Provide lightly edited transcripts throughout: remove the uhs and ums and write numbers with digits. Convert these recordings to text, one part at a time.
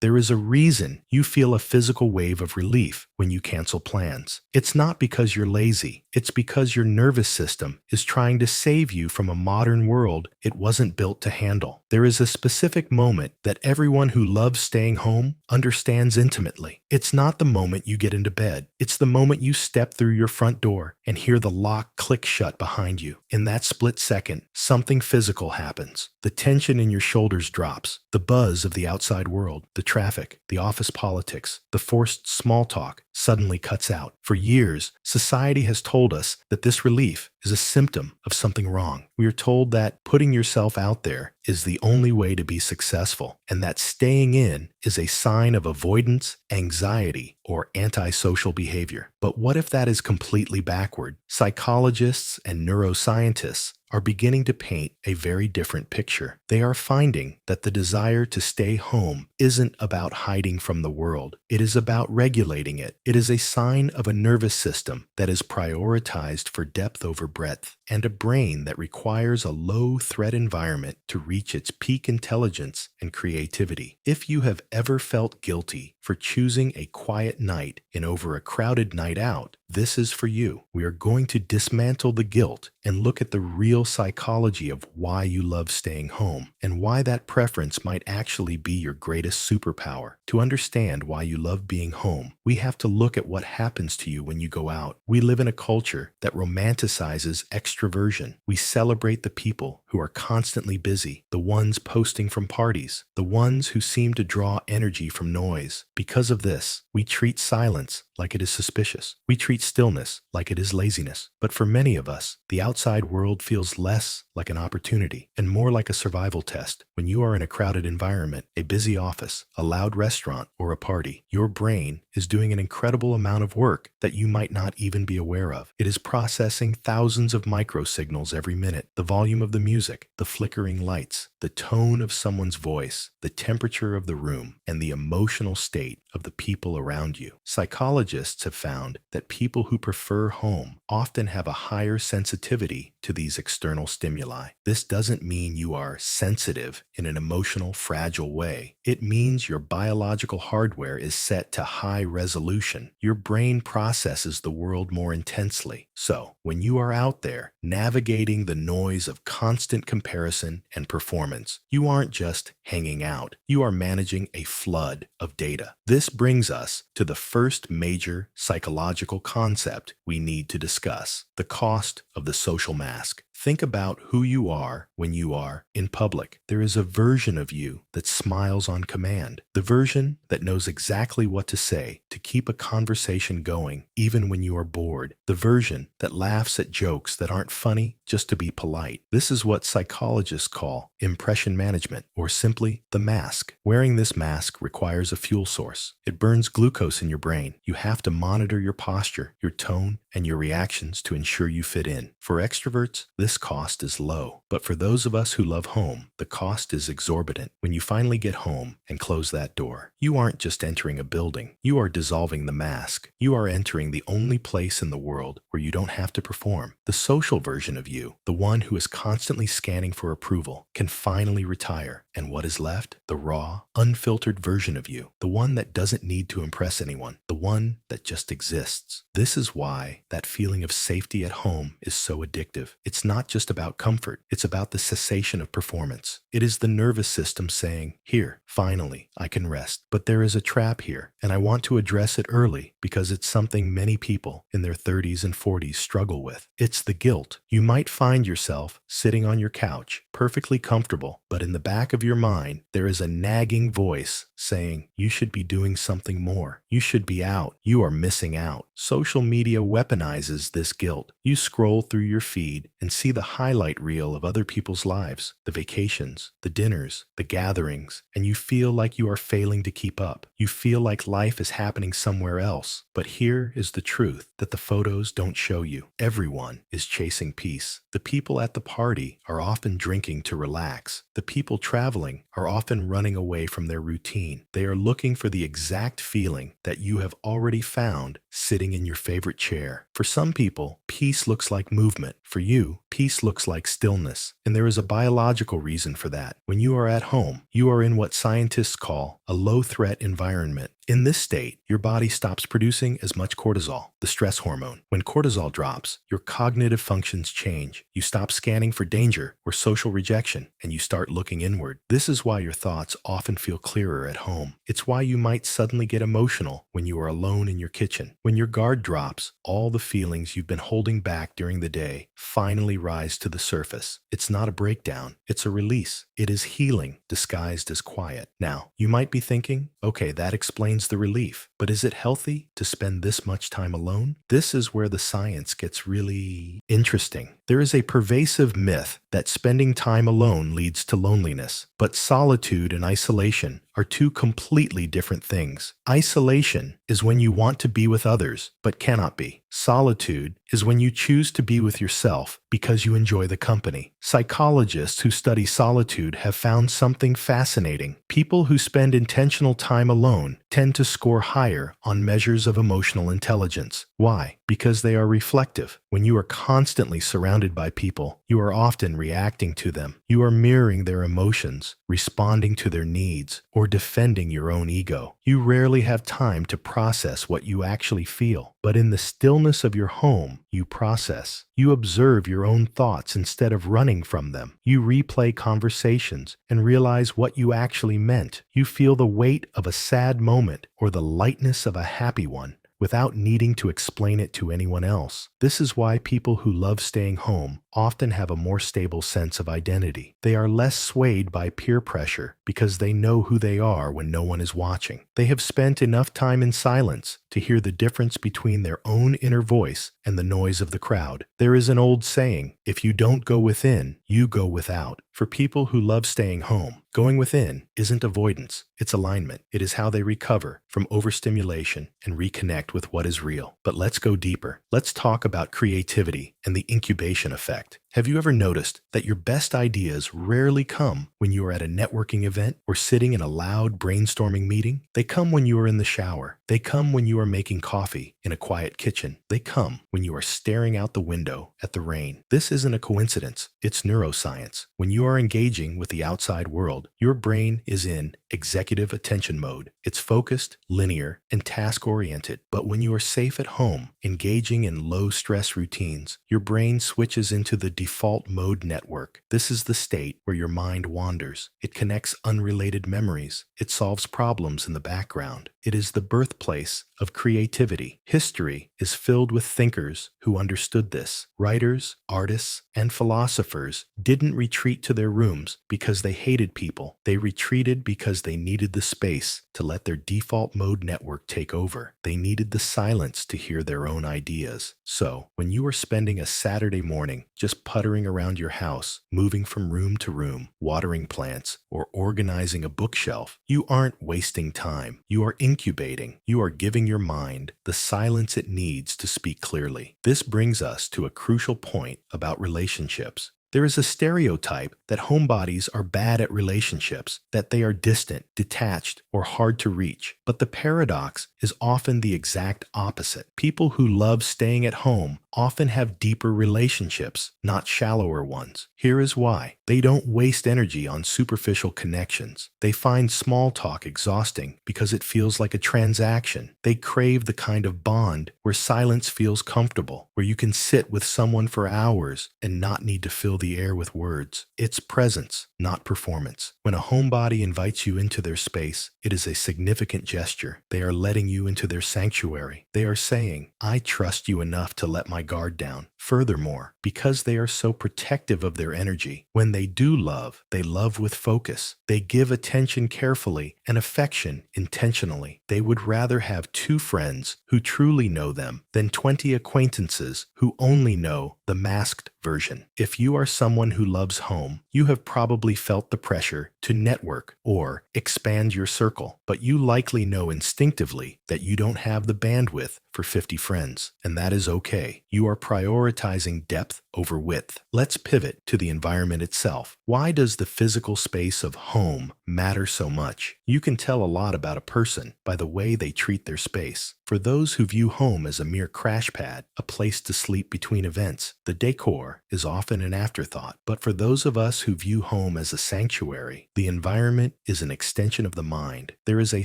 There is a reason you feel a physical wave of relief when you cancel plans. It's not because you're lazy. It's because your nervous system is trying to save you from a modern world it wasn't built to handle. There is a specific moment that everyone who loves staying home understands intimately. It's not the moment you get into bed. It's the moment you step through your front door and hear the lock click shut behind you. In that split second, something physical happens. The tension in your shoulders drops. The buzz of the outside world, the traffic, the office politics, the forced small talk suddenly cuts out. For years, society has told us that this relief is a symptom of something wrong. We are told that putting yourself out there is the only way to be successful, and that staying in is a sign of avoidance, anxiety, or antisocial behavior. But what if that is completely backward? Psychologists and neuroscientists are beginning to paint a very different picture. They are finding that the desire to stay home isn't about hiding from the world. It is about regulating it. It is a sign of a nervous system that is prioritized for depth over breadth, and a brain that requires a low-threat environment to reach its peak intelligence and creativity. If you have ever felt guilty for choosing a quiet night in over a crowded night out, this is for you. We are going to dismantle the guilt and look at the real psychology of why you love staying home and why that preference might actually be your greatest superpower. To understand why you love being home, we have to look at what happens to you when you go out. We live in a culture that romanticizes extroversion. We celebrate the people who are constantly busy, the ones posting from parties, the ones who seem to draw energy from noise. Because of this, we treat silence like it is suspicious. We treat stillness like it is laziness. But for many of us, the outside world feels less like an opportunity and more like a survival test. When you are in a crowded environment, a busy office, a loud restaurant, or a party, your brain is doing an incredible amount of work that you might not even be aware of. It is processing thousands of microsignals every minute: the volume of the music, the flickering lights, the tone of someone's voice, the temperature of the room, and the emotional state of the people around you. Psychologists have found that people who prefer home often have a higher sensitivity to these external stimuli. This doesn't mean you are sensitive in an emotional, fragile way. It means your biological hardware is set to high resolution. Your brain processes the world more intensely. So, when you are out there navigating the noise of constant comparison and performance, you aren't just hanging out. You are managing a flood of data. This brings us to the first major psychological concept we need to discuss: the cost of the social mask. Think about who you are when you are in public. There is a version of you that smiles on command, the version that knows exactly what to say to keep a conversation going even when you are bored, the version that laughs at jokes that aren't funny just to be polite. This is what psychologists call impression management, or simply the mask. Wearing this mask requires a fuel source. It burns glucose in your brain. You have to monitor your posture, your tone, and your reactions to ensure you fit in. For extroverts, this cost is low. But for those of us who love home, the cost is exorbitant. When you finally get home and close that door, you aren't just entering a building. You are dissolving the mask. You are entering the only place in the world where you don't have to perform. The social version of you, the one who is constantly scanning for approval, can finally retire. And what is left? The raw, unfiltered version of you, the one that doesn't need to impress anyone, the one that just exists. This is why that feeling of safety at home is so addictive. It's not just about comfort. It's about the cessation of performance. It is the nervous system saying, "Here, finally, I can rest." But there is a trap here, and I want to address it early because it's something many people in their 30s and 40s struggle with. It's the guilt. You might find yourself sitting on your couch, perfectly comfortable, but in the back of your mind, there is a nagging voice saying, "You should be doing something more. You should be out. You are missing out." Social media weaponizes this guilt. You scroll through your feed and see the highlight reel of other people's lives, the vacations, the dinners, the gatherings, and you feel like you are failing to keep up. You feel like life is happening somewhere else. But here is the truth that the photos don't show you. Everyone is chasing peace. The people at the party are often drinking to relax. The people traveling are often running away from their routine. They are looking for the exact feeling that you have already found sitting in your favorite chair. For some people, peace looks like movement. For you, peace looks like stillness. And there is a biological reason for that. When you are at home, you are in what scientists call a low-threat environment. In this state, your body stops producing as much cortisol, the stress hormone. When cortisol drops, your cognitive functions change. You stop scanning for danger or social rejection, and you start looking inward. This is why your thoughts often feel clearer at home. It's why you might suddenly get emotional when you are alone in your kitchen. When your guard drops, all the feelings you've been holding back during the day finally rise to the surface. It's not a breakdown, it's a release. It is healing disguised as quiet. Now, you might be thinking, okay, that explains the relief, but is it healthy to spend this much time alone? This is where the science gets really interesting. There is a pervasive myth that spending time alone leads to loneliness, but solitude and isolation are two completely different things. Isolation is when you want to be with others, but cannot be. Solitude is when you choose to be with yourself because you enjoy the company. Psychologists who study solitude have found something fascinating. People who spend intentional time alone tend to score higher on measures of emotional intelligence. Why? Because they are reflective. When you are constantly surrounded by people, you are often reacting to them. You are mirroring their emotions, responding to their needs, or defending your own ego. You rarely have time to process what you actually feel, but in the stillness of your home, you process. You observe your own thoughts instead of running from them. You replay conversations and realize what you actually meant. You feel the weight of a sad moment or the lightness of a happy one, without needing to explain it to anyone else. This is why people who love staying home often have a more stable sense of identity. They are less swayed by peer pressure because they know who they are when no one is watching. They have spent enough time in silence to hear the difference between their own inner voice and the noise of the crowd. There is an old saying, if you don't go within, you go without. For people who love staying home, going within isn't avoidance, it's alignment. It is how they recover from overstimulation and reconnect with what is real. But let's go deeper. Let's talk about creativity and the incubation effect. Have you ever noticed that your best ideas rarely come when you are at a networking event or sitting in a loud brainstorming meeting? They come when you are in the shower. They come when you are making coffee in a quiet kitchen. They come when you are staring out the window at the rain. This isn't a coincidence. It's neuroscience. When you are engaging with the outside world, your brain is in executive attention mode. It's focused, linear, and task-oriented. But when you are safe at home, engaging in low-stress routines, your brain switches into the default mode network. This is the state where your mind wanders. It connects unrelated memories. It solves problems in the background. It is the birthplace of creativity. History is filled with thinkers who understood this. Writers, artists, and philosophers didn't retreat to their rooms because they hated people. They retreated because they needed the space to let their default mode network take over. They needed the silence to hear their own ideas. So, when you are spending a Saturday morning just puttering around your house, moving from room to room, watering plants, or organizing a bookshelf, you aren't wasting time. You are incubating. You are giving your mind the silence it needs to speak clearly. This brings us to a crucial point about relationships. There is a stereotype that homebodies are bad at relationships, that they are distant, detached, or hard to reach. But the paradox is often the exact opposite. People who love staying at home often have deeper relationships, not shallower ones. Here is why. They don't waste energy on superficial connections. They find small talk exhausting because it feels like a transaction. They crave the kind of bond where silence feels comfortable, where you can sit with someone for hours and not need to fill the air with words. It's presence, not performance. When a homebody invites you into their space, it is a significant gesture. They are letting you into their sanctuary. They are saying, I trust you enough to let my guard down. Furthermore, because they are so protective of their energy, when they do love, they love with focus. They give attention carefully and affection intentionally. They would rather have 2 friends who truly know them than 20 acquaintances who only know the masked version. If you are someone who loves home, you have probably felt the pressure to network or expand your circle, but you likely know instinctively that you don't have the bandwidth for 50 friends, and that is okay. You are prioritizing depth over width. Let's pivot to the environment itself. Why does the physical space of home matter so much? You can tell a lot about a person by the way they treat their space. For those who view home as a mere crash pad, a place to sleep between events, the decor is often an afterthought. But for those of us who view home as a sanctuary, the environment is an extension of the mind. There is a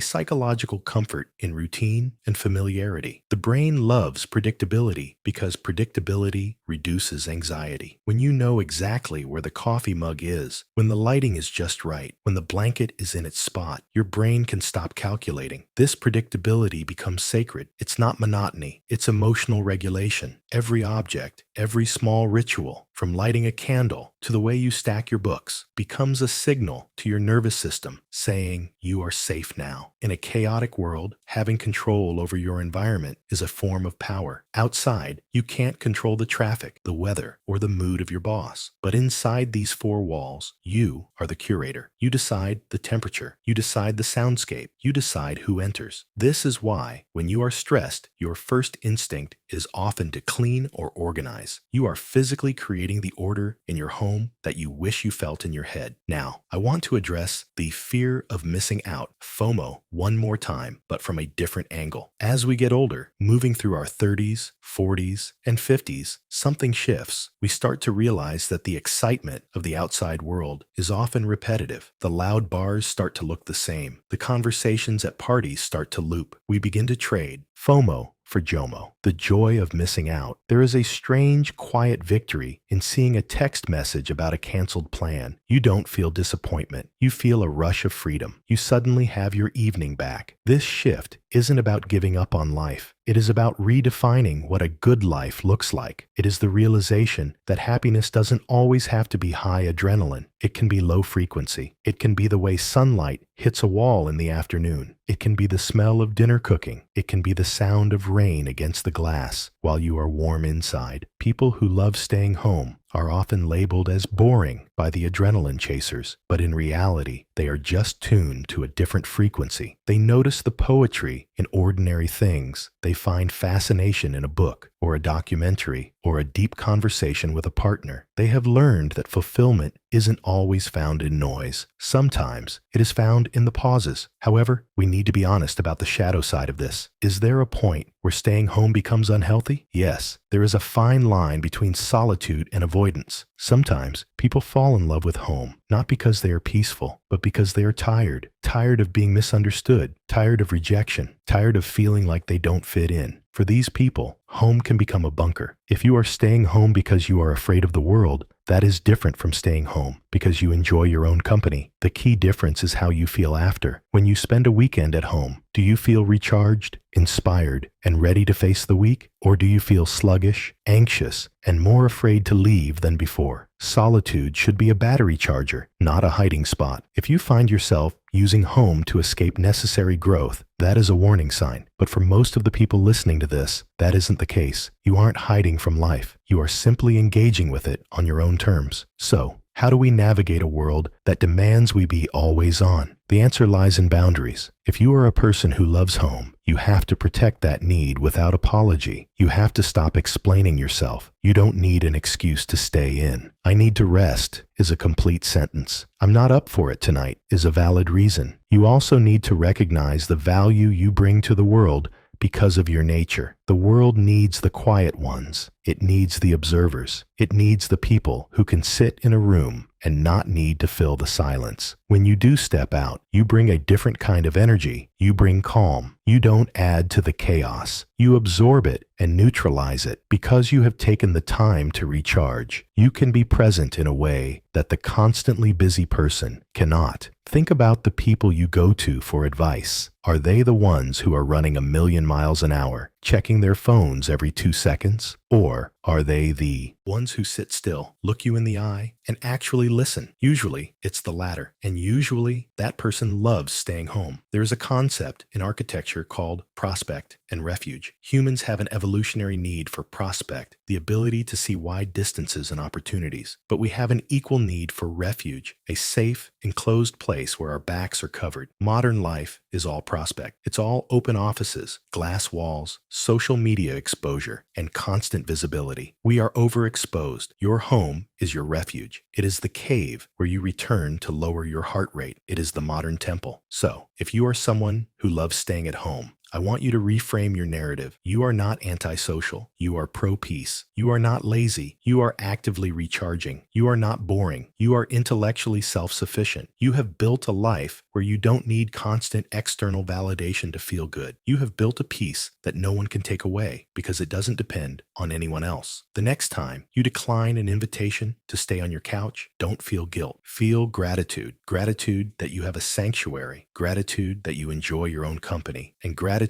psychological comfort in routine and familiarity. The brain loves predictability because predictability reduces anxiety. When you know exactly where the coffee mug is, when the lighting is just right, when the blanket is in its spot, your brain can stop calculating. This predictability becomes sacred. It's not monotony, it's emotional regulation. Every object, every small ritual, from lighting a candle to the way you stack your books, becomes a signal to your nervous system saying you are safe now. In a chaotic world, having control over your environment is a form of power. Outside, you can't control the traffic, the weather, or the mood of your boss. But inside these four walls, you are the curator. You decide the temperature. You decide the soundscape. You decide who enters. This is why, when you are stressed, your first instinct is often to clean or organize. You are physically creating the order in your home that you wish you felt in your head. Now, I want to address the fear of missing out, FOMO, one more time, but from a different angle. As we get older, moving through our 30s, 40s, and 50s, something shifts. We start to realize that the excitement of the outside world is often repetitive. The loud bars start to look the same. The conversations at parties start to loop. We begin to trade FOMO for JOMO, the joy of missing out. There is a strange, quiet victory in seeing a text message about a canceled plan. You don't feel disappointment. You feel a rush of freedom. You suddenly have your evening back. This shift isn't about giving up on life. It is about redefining what a good life looks like. It is the realization that happiness doesn't always have to be high adrenaline. It can be low frequency. It can be the way sunlight hits a wall in the afternoon. It can be the smell of dinner cooking. It can be the sound of rain against the glass while you are warm inside. People who love staying home are often labeled as boring by the adrenaline chasers, but in reality, they are just tuned to a different frequency. They notice the poetry in ordinary things. They find fascination in a book or a documentary or a deep conversation with a partner. They have learned that fulfillment isn't always found in noise. Sometimes it is found in the pauses. However, we need to be honest about the shadow side of this. Is there a point where staying home becomes unhealthy? Yes, there is a fine line between solitude and avoidance. Sometimes people fall in love with home, not because they are peaceful, but because they are tired. Tired of being misunderstood, tired of rejection, tired of feeling like they don't fit in. For these people, home can become a bunker. If you are staying home because you are afraid of the world, that is different from staying home because you enjoy your own company. The key difference is how you feel after. When you spend a weekend at home, do you feel recharged, inspired, and ready to face the week? Or do you feel sluggish, anxious, and more afraid to leave than before? Solitude should be a battery charger, not a hiding spot. If you find yourself using home to escape necessary growth, that is a warning sign. But for most of the people listening to this, that isn't the case. You aren't hiding from life. You are simply engaging with it on your own terms. So, how do we navigate a world that demands we be always on? The answer lies in boundaries. If you are a person who loves home, you have to protect that need without apology. You have to stop explaining yourself. You don't need an excuse to stay in. I need to rest is a complete sentence. I'm not up for it tonight is a valid reason. You also need to recognize the value you bring to the world because of your nature. The world needs the quiet ones. It needs the observers. It needs the people who can sit in a room and not need to fill the silence. When you do step out, you bring a different kind of energy. You bring calm. You don't add to the chaos. You absorb it and neutralize it because you have taken the time to recharge. You can be present in a way that the constantly busy person cannot. Think about the people you go to for advice. Are they the ones who are running 1,000,000 miles an hour, checking their phones every 2 seconds? Or are they the ones who sit still, look you in the eye, and actually listen? Usually, it's the latter. And usually, that person loves staying home. There is a concept in architecture called prospect and refuge. Humans have an evolutionary need for prospect, the ability to see wide distances and opportunities. But we have an equal need for refuge, a safe, enclosed place where our backs are covered. Modern life is all prospect. It's all open offices, glass walls, social media exposure, and constant constant visibility. We are overexposed. Your home is your refuge. It is the cave where you return to lower your heart rate. It is the modern temple. So, if you are someone who loves staying at home, I want you to reframe your narrative. You are not antisocial. You are pro-peace. You are not lazy. You are actively recharging. You are not boring. You are intellectually self-sufficient. You have built a life where you don't need constant external validation to feel good. You have built a peace that no one can take away because it doesn't depend on anyone else. The next time you decline an invitation to stay on your couch, don't feel guilt. Feel gratitude. Gratitude that you have a sanctuary. Gratitude that you enjoy your own company. And gratitude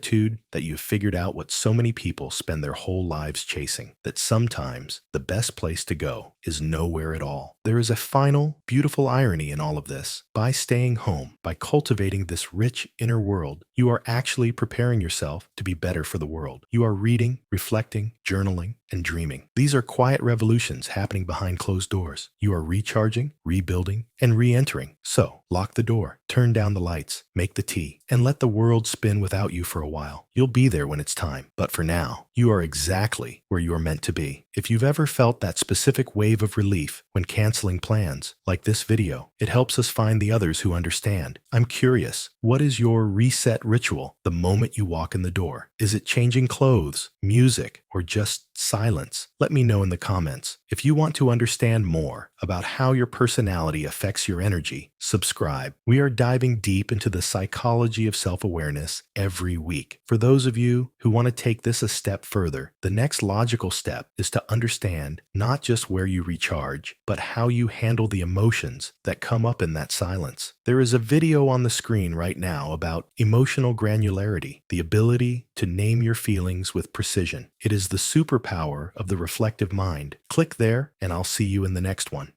that you've figured out what so many people spend their whole lives chasing, that sometimes the best place to go is nowhere at all. There is a final, beautiful irony in all of this. By staying home, by cultivating this rich inner world, you are actually preparing yourself to be better for the world. You are reading, reflecting, journaling, and dreaming. These are quiet revolutions happening behind closed doors. You are recharging, rebuilding, and re-entering. So, lock the door, turn down the lights, make the tea, and let the world spin without you for a while. You'll be there when it's time. But for now, you are exactly where you are meant to be. If you've ever felt that specific wave of relief when canceling plans, like this video, it helps us find the others who understand. I'm curious, what is your reset ritual the moment you walk in the door? Is it changing clothes, music, or just silence? Let me know in the comments. If you want to understand more about how your personality affects your energy, subscribe. We are diving deep into the psychology of self-awareness every week. For those of you who want to take this a step further, the next logical step is to understand not just where you recharge, but how you handle the emotions that come up in that silence. There is a video on the screen right now about emotional granularity, the ability to name your feelings with precision. It is the superpower of the reflective mind. Click there, and I'll see you in the next one.